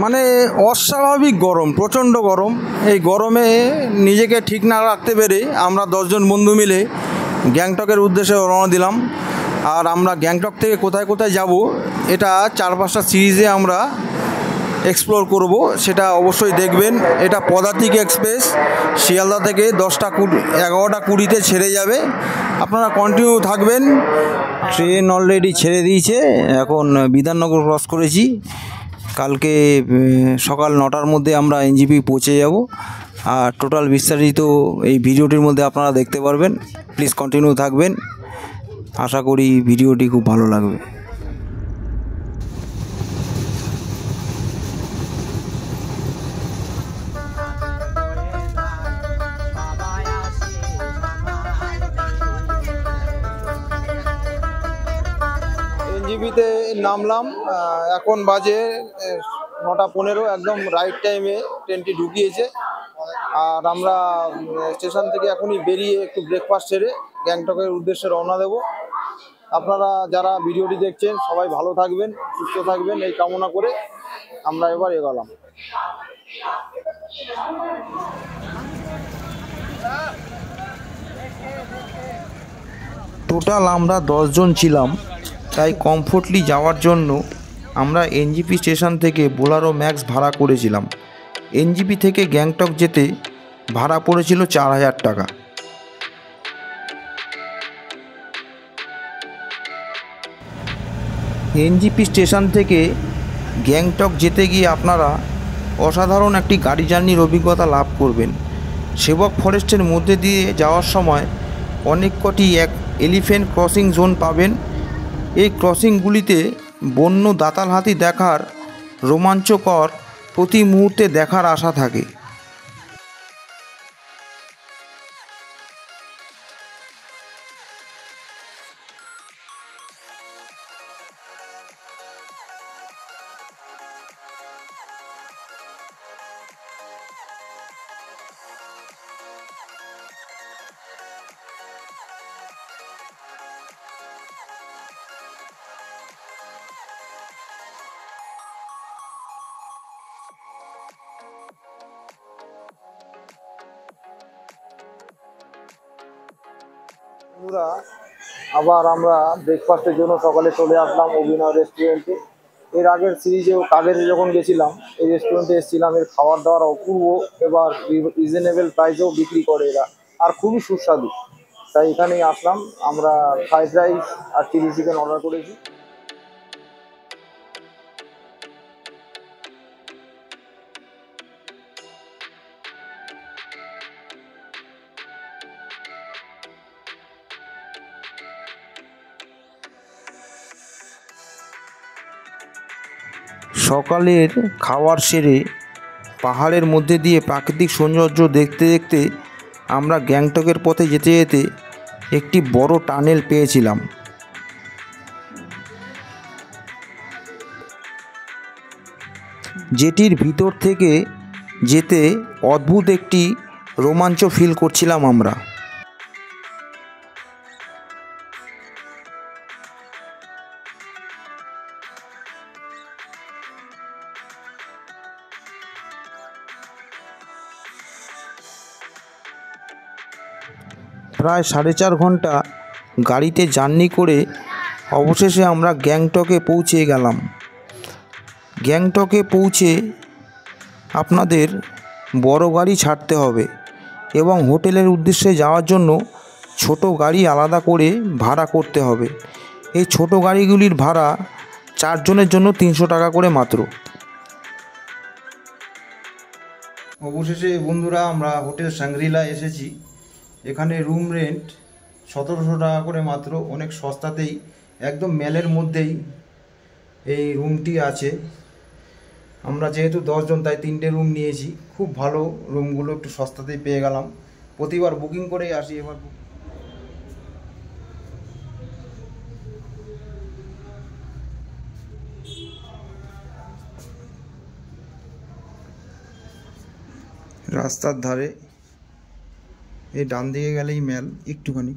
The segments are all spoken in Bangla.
মানে অস্বাভাবিক গরম, প্রচণ্ড গরম। এই গরমে নিজেকে ঠিক না রাখতে পেরে আমরা 10 জন বন্ধু মিলে গ্যাংটকের উদ্দেশ্যে রওনা দিলাম। আর আমরা গ্যাংটক থেকে কোথায় কোথায় যাব এটা 4-5টা সিরিজে আমরা এক্সপ্লোর করব, সেটা অবশ্যই দেখবেন। এটা পদাতিক এক্সপ্রেস শিয়ালদা থেকে 11টা 20-তে ছেড়ে যাবে। আপনারা কন্টিনিউ থাকবেন। ট্রেন অলরেডি ছেড়ে দিয়েছে, এখন বিধাননগর ক্রস করেছি। কালকে সকাল 9টার মধ্যে আমরা এনজেপি পৌঁছে যাব। আর টোটাল বিস্তারিত এই ভিডিওটির মধ্যে আপনারা দেখতে পারবেন। প্লিজ কন্টিনিউ থাকবেন, আশা করি ভিডিওটি খুব ভালো লাগবে। এনজেপিতে নামলাম, এখন বাজে 9টা 15, একদম রাইট টাইমে ট্রেনটি ঢুকিয়েছে। আর আমরা স্টেশন থেকে এখনই বেরিয়ে একটু ব্রেকফাস্ট সেরে গ্যাংটকের উদ্দেশ্যে রওনা দেব। আপনারা যারা ভিডিওটি দেখছেন সবাই ভালো থাকবেন, সুস্থ থাকবেন এই কামনা করে আমরা এবার এগোলাম। টোটাল আমরা 10 জন ছিলাম, তাই কমফোর্টলি যাওয়ার জন্য আমরা এনজেপি স্টেশন থেকে বোলেরো ম্যাক্স ভাড়া করেছিলাম। এনজেপি থেকে গ্যাংটক যেতে ভাড়া পড়েছিল 4000 টাকা। এনজেপি স্টেশন থেকে গ্যাংটক যেতে গিয়ে আপনারা অসাধারণ একটি গাড়ি জার্নির অভিজ্ঞতা লাভ করবেন। সেবক ফরেস্টের মধ্যে দিয়ে যাওয়ার সময় অনেক কটি এলিফ্যান্ট ক্রসিং জোন পাবেন। এই ক্রসিংগুলিতে বন্য দাঁতাল হাতি দেখার রোমাঞ্চকর প্রতি মুহূর্তে দেখার আশা থাকে। বন্ধুরা, আবার আমরা ব্রেকফাস্টের জন্য সকালে চলে আসলাম অভিনয় রেস্টুরেন্টে। এর আগের সিরিজেও কাগেরে যখন গেছিলাম এই রেস্টুরেন্টে এসেছিলাম। এর খাবার দাবার অপূর্ব, এবার রিজনেবল প্রাইসেও বিক্রি করে এরা, আর খুবই সুস্বাদু। তাই এখানেই আসলাম। আমরা ফ্রাইড রাইস আর চিলি চিকেন অর্ডার করেছি। সকালের খাওয়ার সেরে পাহাড়ের মধ্যে দিয়ে প্রাকৃতিক সৌন্দর্য দেখতে দেখতে আমরা গ্যাংটকের পথে যেতে যেতে একটি বড় টানেল পেয়েছিলাম। যেটির ভিতর থেকে যেতে অদ্ভুত একটি রোমাঞ্চ ফিল করছিলাম আমরা। প্রায় 4.5 ঘন্টা গাড়িতে জার্নি করে অবশেষে আমরা গ্যাংটকে পৌঁছে গেলাম। গ্যাংটকে পৌঁছে আপনাদের বড় গাড়ি ছাড়তে হবে এবং হোটেলের উদ্দেশ্যে যাওয়ার জন্য ছোট গাড়ি আলাদা করে ভাড়া করতে হবে। এই ছোট গাড়িগুলির ভাড়া 4 জনের জন্য 300 টাকা করে মাত্র। অবশেষে বন্ধুরা আমরা হোটেল সাংগ্রিলা এসেছি। এখানে রুম রেন্ট 1700 টাকা করে মাত্র, অনেক সস্তাতেই, একদম মেলের মধ্যেই এই রুমটি আছে। আমরা যেহেতু 10 জন তাই 3টে রুম নিয়েছি। খুব ভালো রুমগুলো, একটু সস্তাতেই পেয়ে গেলাম। প্রতিবার বুকিং করেই আসি। এবার রাস্তার ধারে, এই ডান দিকে গেলেই মেল একটুখানি।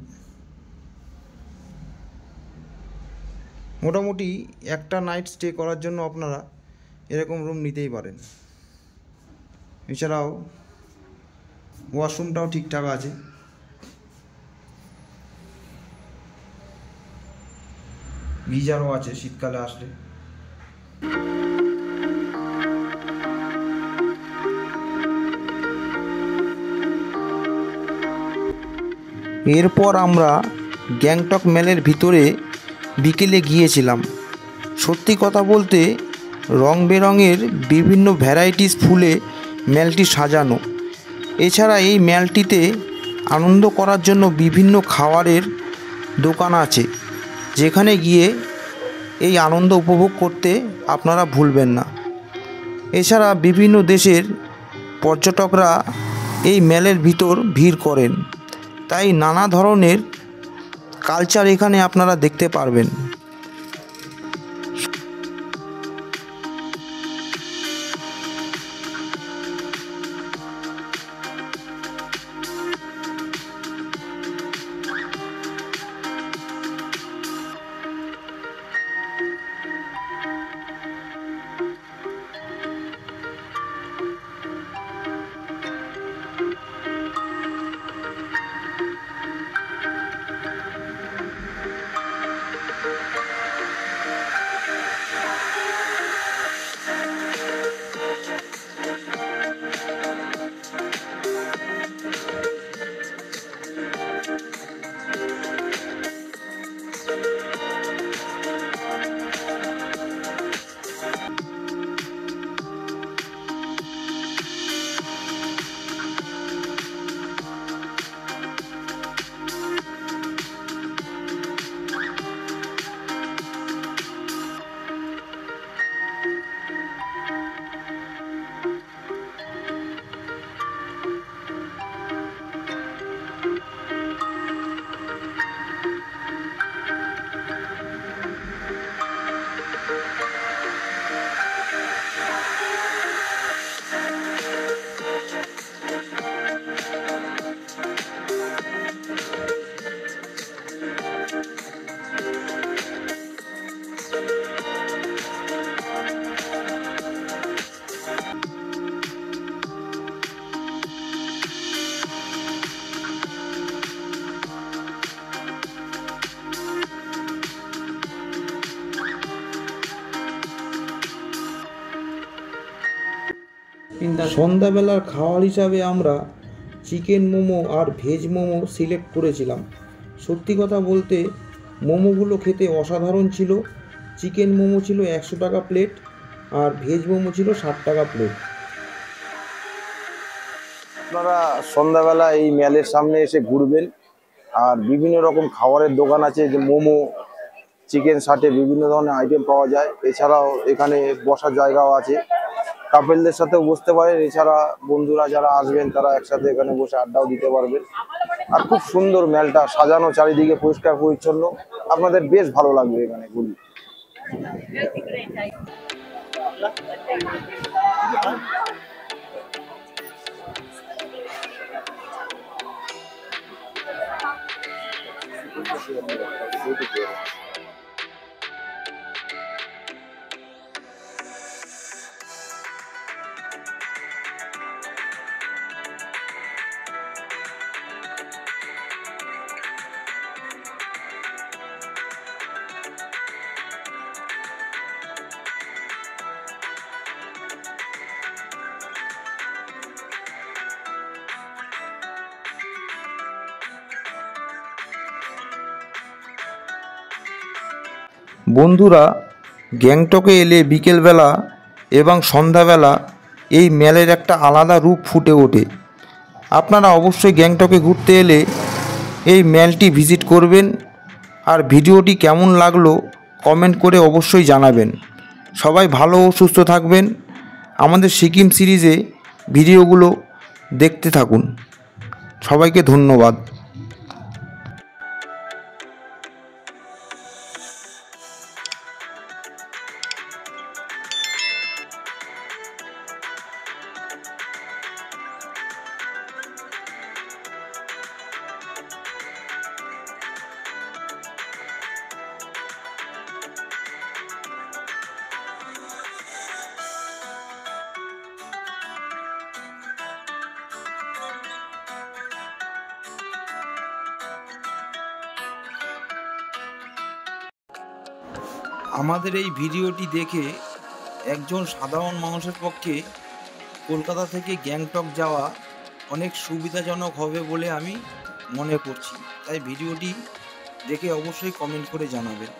মোটামুটি একটা নাইট স্টে করার জন্য আপনারা এরকম রুম নিতেই পারেন। এছাড়াও ওয়াশরুমটাও ঠিকঠাক আছে। গিজারও আছে শীতকালে আসলে। এরপর আমরা গ্যাংটক মেলের ভিতরে বিকেলে গিয়েছিলাম। সত্যি কথা বলতে রং বেরঙের বিভিন্ন ভ্যারাইটিস ফুলে মেলটি সাজানো। এছাড়া এই মেলটিতে আনন্দ করার জন্য বিভিন্ন খাবারের দোকান আছে, যেখানে গিয়ে এই আনন্দ উপভোগ করতে আপনারা ভুলবেন না। এছাড়া বিভিন্ন দেশের পর্যটকরা এই মেলের ভিতর ভিড় করেন, তাই নানা ধরনের কালচার এখানে আপনারা দেখতে পারবেন। সন্ধ্যাবেলার খাওয়ার হিসাবে আমরা চিকেন মোমো আর ভেজ মোমো সিলেক্ট করেছিলাম। সত্যি কথা বলতে মোমোগুলো খেতে অসাধারণ ছিল। চিকেন মোমো ছিল 100 টাকা প্লেট আর ভেজ মোমো ছিল 60 টাকা প্লেট। আপনারা সন্ধ্যাবেলা এই মেলের সামনে এসে ঘুরবেন, আর বিভিন্ন রকম খাবারের দোকান আছে, যে মোমো, চিকেন সাটে বিভিন্ন ধরনের আইটেম পাওয়া যায়। এছাড়াও এখানে বসার জায়গাও আছে, কাপেলদের সাথেও বসতে পারেন। এছাড়া বন্ধুরা যারা আসবেন তারা একসাথে এখানে বসে আড্ডাও দিতে পারবেন। আর খুব সুন্দর মেলটা সাজানো, চারিদিকে পরিষ্কার পরিচ্ছন্ন, আপনাদের বেশ ভালো লাগবে এখানে ঘুরলে। বন্ধুরা, গ্যাংটকে এলে বিকেলবেলা এবং সন্ধ্যাবেলা এই মেলের একটা আলাদা রূপ ফুটে ওঠে। আপনারা অবশ্যই গ্যাংটকে ঘুরতে এলে এই মেলটি ভিজিট করবেন। আর ভিডিওটি কেমন লাগলো কমেন্ট করে অবশ্যই জানাবেন। সবাই ভালো ও সুস্থ থাকবেন। আমাদের সিকিম সিরিজে ভিডিওগুলো দেখতে থাকুন। সবাইকে ধন্যবাদ। আমাদের এই ভিডিওটি দেখে একজন সাধারণ মানুষের পক্ষে কলকাতা থেকে গ্যাংটক যাওয়া অনেক সুবিধাজনক হবে বলে আমি মনে করছি। তাই ভিডিওটি দেখে অবশ্যই কমেন্ট করে জানাবেন।